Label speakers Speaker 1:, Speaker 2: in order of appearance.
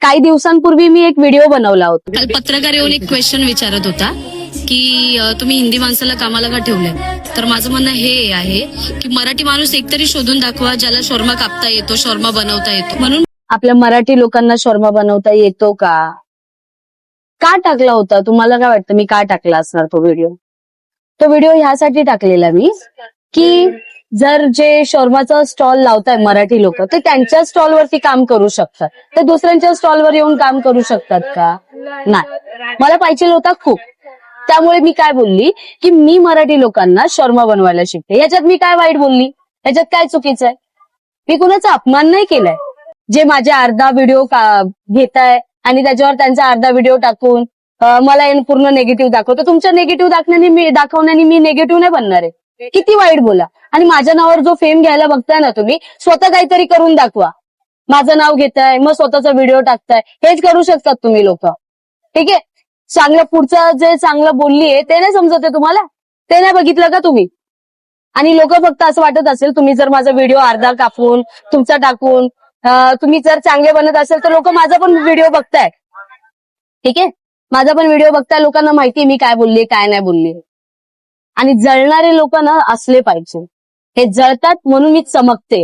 Speaker 1: काही दिवसांपूर्वी मी एक व्हिडिओ बनवला होता.
Speaker 2: काल पत्रकार येऊन एक क्वेश्चन विचारत होता की तुम्ही हिंदी माणसाला कामाला का ठेवलंय. तर माझं म्हणणं हे आहे की मराठी माणूस एकतरी शोधून दाखवा ज्याला शॉर्मा कापता येतो, शॉर्मा बनवता येतो. म्हणून
Speaker 1: आपल्या मराठी लोकांना शॉर्मा बनवता येतो का टाकला होता? तुम्हाला काय वाटतं मी का टाकला असणार तो व्हिडिओ? तो व्हिडिओ ह्यासाठी टाकलेला मी की जर जे शॉर्माचा स्टॉल लावताय मराठी लोक, ते त्यांच्या स्टॉलवरती काम करू शकतात, ते दुसऱ्यांच्या स्टॉलवर येऊन काम करू शकतात का? नाही. मला पाहिजे होता खूप. त्यामुळे मी काय बोलली की मी मराठी लोकांना शॉर्मा बनवायला शिकते. याच्यात मी काय वाईट बोलली? याच्यात काय चुकीचं आहे? मी कुणाचा अपमान नाही केलाय. जे माझे अर्धा व्हिडिओ घेताय आणि त्याच्यावर त्यांचा अर्धा व्हिडिओ टाकून मला पूर्ण निगेटिव्ह दाखवतो. तुमच्या निगेटिव्ह दाखवण्याने मी निगेटिव्ह नाही बनणार आहे. किती वाईट बोला. आणि माझ्या नावावर जो फेम घ्यायला बघताय ना तुम्ही, स्वतः काहीतरी करून दाखवा. माझं नाव घेताय मग स्वतःचा व्हिडिओ टाकताय, हेच करू शकतात तुम्ही लोक. ठीक आहे. चांगलं पुढचं जे चांगलं बोललीये ते नाही समजत आहे तुम्हाला? ते नाही बघितलं का तुम्ही? आणि लोक फक्त असं वाटत असेल तुम्ही जर माझा व्हिडिओ अर्धा कापून तुमचा टाकून तुम्ही जर चांगले बनत असेल तर लोक माझा पण व्हिडिओ बघताय. ठीक आहे. माझा पण व्हिडिओ बघताय. लोकांना माहिती मी काय बोलली काय नाही बोलली. आणि जळणारे लोक ना असले पाहिजे. हे जळतात म्हणून मी चमकते.